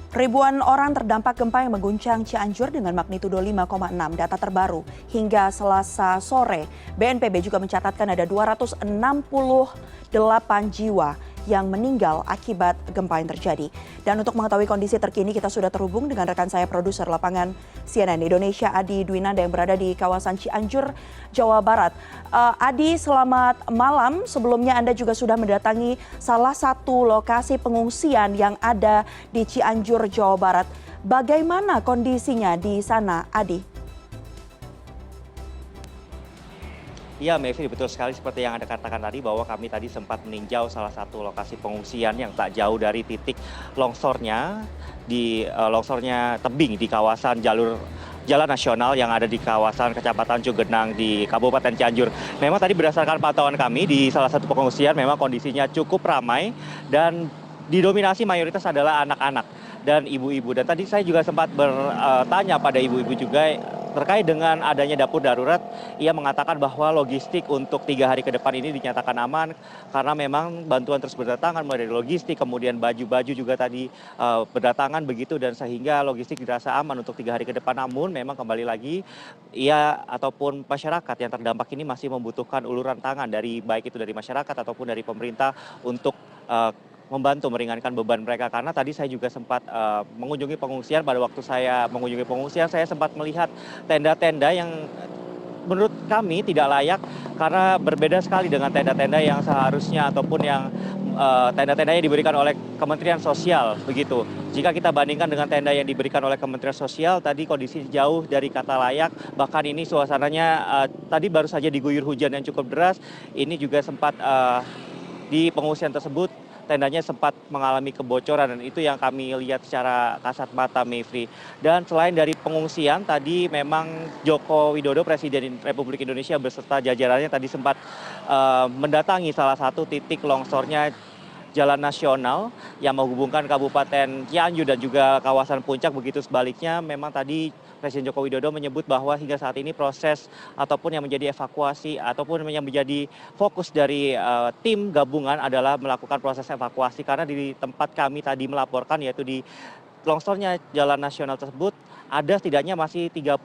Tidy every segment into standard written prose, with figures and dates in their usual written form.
Ribuan orang terdampak gempa yang mengguncang Cianjur dengan magnitudo 5,6. Data terbaru hingga Selasa sore, BNPB juga mencatatkan ada 268 jiwa yang meninggal akibat gempa yang terjadi. Dan untuk mengetahui kondisi terkini, kita sudah terhubung dengan rekan saya produser lapangan CNN Indonesia Adi Dwinanda yang berada di kawasan Cianjur, Jawa Barat. Adi, selamat malam. Sebelumnya Anda juga sudah mendatangi salah satu lokasi pengungsian yang ada di Cianjur, Jawa Barat. Bagaimana kondisinya di sana, Adi? Iya, Mevri, betul sekali seperti yang Anda katakan tadi bahwa kami tadi sempat meninjau salah satu lokasi pengungsian yang tak jauh dari titik longsornya longsornya tebing di kawasan Jalan Nasional yang ada di kawasan Kecamatan Cugenang di Kabupaten Cianjur. Memang tadi berdasarkan pantauan kami di salah satu pengungsian memang kondisinya cukup ramai dan didominasi mayoritas adalah anak-anak dan ibu-ibu. Dan tadi saya juga sempat bertanya pada ibu-ibu juga terkait dengan adanya dapur darurat. Ia mengatakan bahwa logistik untuk 3 hari ke depan ini dinyatakan aman karena memang bantuan terus berdatangan mulai dari logistik, kemudian baju-baju juga tadi berdatangan begitu, dan sehingga logistik dirasa aman untuk 3 hari ke depan. Namun memang kembali lagi ia ataupun masyarakat yang terdampak ini masih membutuhkan uluran tangan dari baik itu dari masyarakat ataupun dari pemerintah untuk membantu meringankan beban mereka. Karena tadi saya juga sempat mengunjungi pengungsian. Pada waktu saya mengunjungi pengungsian, saya sempat melihat tenda-tenda yang menurut kami tidak layak karena berbeda sekali dengan tenda-tenda yang seharusnya ataupun yang tenda-tenda yang diberikan oleh Kementerian Sosial begitu. Jika kita bandingkan dengan tenda yang diberikan oleh Kementerian Sosial, tadi kondisi jauh dari kata layak. Bahkan ini suasananya tadi baru saja diguyur hujan yang cukup deras. Ini juga sempat di pengungsian tersebut tendanya sempat mengalami kebocoran, dan itu yang kami lihat secara kasat mata, Mevri. Dan selain dari pengungsian, tadi memang Joko Widodo, Presiden Republik Indonesia beserta jajarannya tadi sempat mendatangi salah satu titik longsornya Jalan Nasional yang menghubungkan Kabupaten Cianjur dan juga kawasan Puncak. Begitu sebaliknya, memang tadi Presiden Joko Widodo menyebut bahwa hingga saat ini proses ataupun yang menjadi evakuasi ataupun yang menjadi fokus dari tim gabungan adalah melakukan proses evakuasi. Karena di tempat kami tadi melaporkan, yaitu di longsornya Jalan Nasional tersebut, ada setidaknya masih 30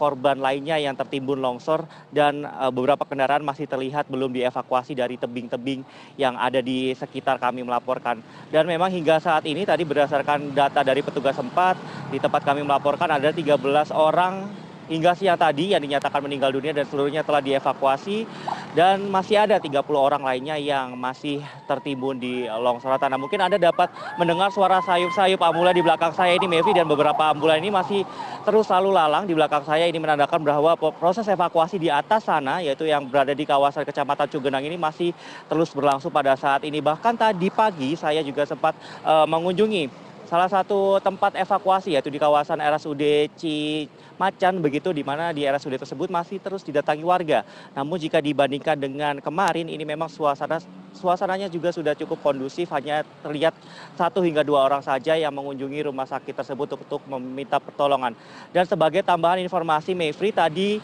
korban lainnya yang tertimbun longsor, dan beberapa kendaraan masih terlihat belum dievakuasi dari tebing-tebing yang ada di sekitar kami melaporkan. Dan memang hingga saat ini tadi berdasarkan data dari petugas sempat di tempat kami melaporkan ada 13 orang hingga siang tadi yang dinyatakan meninggal dunia dan seluruhnya telah dievakuasi, dan masih ada 30 orang lainnya yang masih tertimbun di longsoran. Nah, mungkin Anda dapat mendengar suara sayup-sayup ambulan di belakang saya ini, Mevri, dan beberapa ambulan ini masih terus lalu lalang di belakang saya. Ini menandakan bahwa proses evakuasi di atas sana, yaitu yang berada di kawasan Kecamatan Cugenang ini, masih terus berlangsung pada saat ini. Bahkan tadi pagi saya juga sempat mengunjungi salah satu tempat evakuasi, yaitu di kawasan RSUD Cimacan begitu, di mana di RSUD tersebut masih terus didatangi warga. Namun jika dibandingkan dengan kemarin, ini memang suasananya juga sudah cukup kondusif, hanya terlihat 1 hingga 2 orang saja yang mengunjungi rumah sakit tersebut untuk meminta pertolongan. Dan sebagai tambahan informasi, Mevri, tadi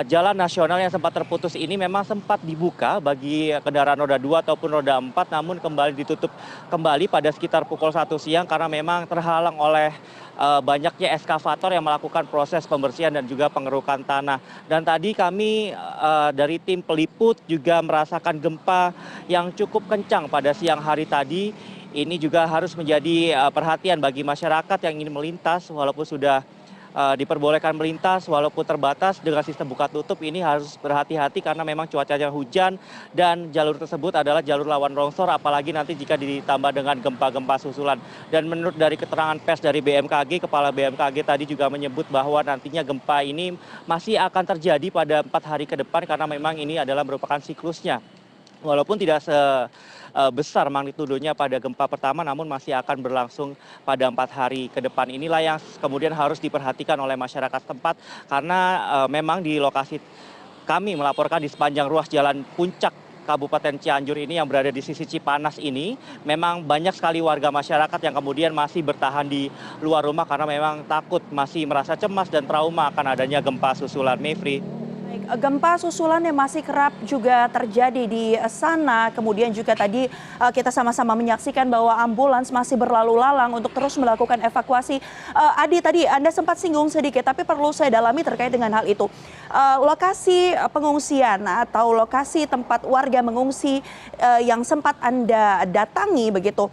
Jalan Nasional yang sempat terputus ini memang sempat dibuka bagi kendaraan roda 2 ataupun roda 4, namun kembali ditutup kembali pada sekitar pukul 1 siang karena memang terhalang oleh banyaknya eskavator yang melakukan proses pembersihan dan juga pengerukan tanah. Dan tadi kami dari tim peliput juga merasakan gempa yang cukup kencang pada siang hari tadi. Ini juga harus menjadi perhatian bagi masyarakat yang ingin melintas, walaupun sudah diperbolehkan melintas walaupun terbatas dengan sistem buka tutup. Ini harus berhati-hati karena memang cuacanya hujan dan jalur tersebut adalah jalur lawan longsor, apalagi nanti jika ditambah dengan gempa-gempa susulan. Dan menurut dari keterangan pers dari BMKG, Kepala BMKG tadi juga menyebut bahwa nantinya gempa ini masih akan terjadi pada 4 hari ke depan karena memang ini adalah merupakan siklusnya. Walaupun tidak sebesar magnitudonya pada gempa pertama, namun masih akan berlangsung pada 4 hari ke depan. Inilah yang kemudian harus diperhatikan oleh masyarakat setempat, karena memang di lokasi kami melaporkan di sepanjang ruas jalan Puncak Kabupaten Cianjur ini yang berada di sisi Cipanas ini, memang banyak sekali warga masyarakat yang kemudian masih bertahan di luar rumah karena memang takut, masih merasa cemas dan trauma akan adanya gempa susulan, Mevri. Baik, gempa susulan yang masih kerap juga terjadi di sana, kemudian juga tadi kita sama-sama menyaksikan bahwa ambulans masih berlalu lalang untuk terus melakukan evakuasi. Adi, tadi Anda sempat singgung sedikit, tapi perlu saya dalami terkait dengan hal itu. Lokasi pengungsian atau lokasi tempat warga mengungsi yang sempat Anda datangi begitu,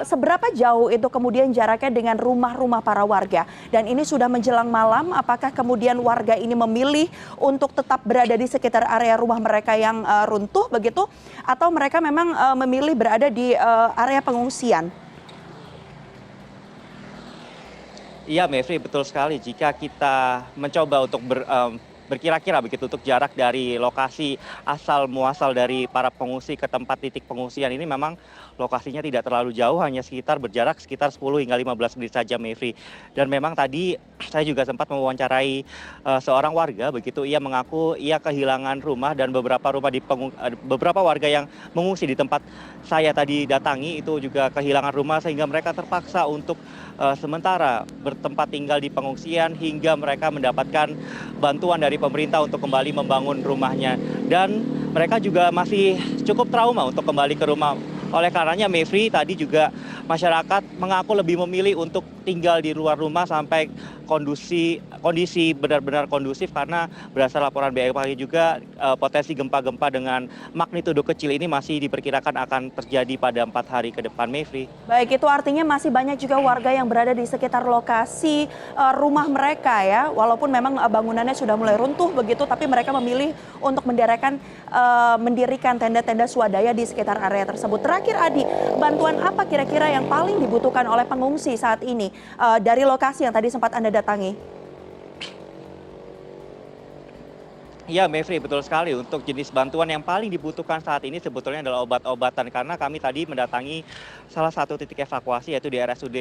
seberapa jauh itu kemudian jaraknya dengan rumah-rumah para warga? Dan ini sudah menjelang malam, apakah kemudian warga ini memilih untuk tetap berada di sekitar area rumah mereka yang runtuh begitu, atau mereka memang memilih berada di area pengungsian? Iya, Mevri, betul sekali. Jika kita mencoba untuk berkira-kira begitu untuk jarak dari lokasi asal muasal dari para pengungsi ke tempat titik pengungsian ini memang lokasinya tidak terlalu jauh, hanya berjarak sekitar 10 hingga 15 menit saja, Mevri. Dan memang tadi saya juga sempat mewawancarai seorang warga begitu, ia mengaku ia kehilangan rumah dan beberapa warga yang mengungsi di tempat saya tadi datangi itu juga kehilangan rumah sehingga mereka terpaksa untuk sementara bertempat tinggal di pengungsian hingga mereka mendapatkan bantuan dari pemerintah untuk kembali membangun rumahnya. Dan mereka juga masih cukup trauma untuk kembali ke rumah. Oleh karenanya, Mevri, tadi juga masyarakat mengaku lebih memilih untuk tinggal di luar rumah sampai kondisi benar-benar kondusif, karena berdasar laporan BMKG juga potensi gempa-gempa dengan magnitudo kecil ini masih diperkirakan akan terjadi pada 4 hari ke depan, Mevri. Baik, itu artinya masih banyak juga warga yang berada di sekitar lokasi rumah mereka ya, walaupun memang bangunannya sudah mulai runtuh begitu, tapi mereka memilih untuk mendirikan tenda-tenda swadaya di sekitar area tersebut. Terakhir, Adi, bantuan apa kira-kira yang paling dibutuhkan oleh pengungsi saat ini dari lokasi yang tadi sempat Anda datangi? Ya, Mevri, betul sekali. Untuk jenis bantuan yang paling dibutuhkan saat ini sebetulnya adalah obat-obatan, karena kami tadi mendatangi salah satu titik evakuasi yaitu di RSUD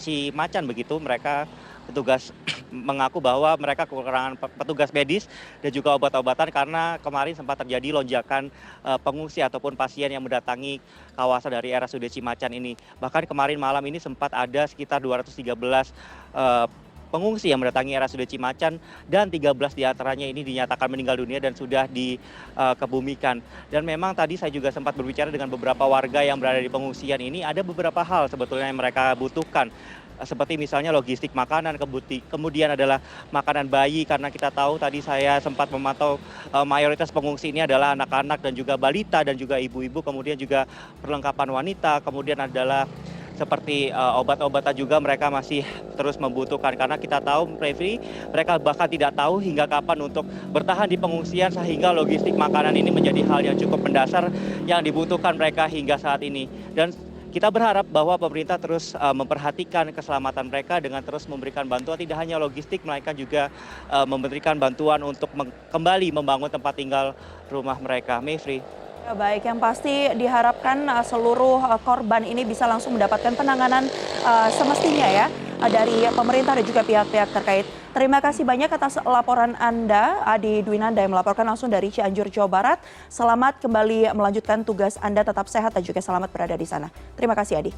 Cimacan begitu. Mereka petugas mengaku bahwa mereka kekurangan petugas medis dan juga obat-obatan karena kemarin sempat terjadi lonjakan pengungsi ataupun pasien yang mendatangi kawasan dari RSUD Cimacan ini. Bahkan kemarin malam ini sempat ada sekitar 213 pengungsi yang mendatangi RSUD Cimacan dan 13 diantaranya ini dinyatakan meninggal dunia dan sudah dikebumikan. Dan memang tadi saya juga sempat berbicara dengan beberapa warga yang berada di pengungsian ini, ada beberapa hal sebetulnya yang mereka butuhkan. Seperti misalnya logistik makanan, kemudian adalah makanan bayi, karena kita tahu tadi saya sempat memantau mayoritas pengungsi ini adalah anak-anak dan juga balita dan juga ibu-ibu, kemudian juga perlengkapan wanita, kemudian adalah seperti obat-obatan juga mereka masih terus membutuhkan, karena kita tahu, Mevri, mereka bahkan tidak tahu hingga kapan untuk bertahan di pengungsian, sehingga logistik makanan ini menjadi hal yang cukup mendasar yang dibutuhkan mereka hingga saat ini. Dan kita berharap bahwa pemerintah terus memperhatikan keselamatan mereka dengan terus memberikan bantuan tidak hanya logistik, melainkan juga memberikan bantuan untuk kembali membangun tempat tinggal rumah mereka. Mevri. Ya, baik, yang pasti diharapkan seluruh korban ini bisa langsung mendapatkan penanganan semestinya ya dari pemerintah dan juga pihak-pihak terkait. Terima kasih banyak atas laporan Anda, Adi Dwinanda, yang melaporkan langsung dari Cianjur, Jawa Barat. Selamat kembali melanjutkan tugas Anda, tetap sehat dan juga selamat berada di sana. Terima kasih, Adi.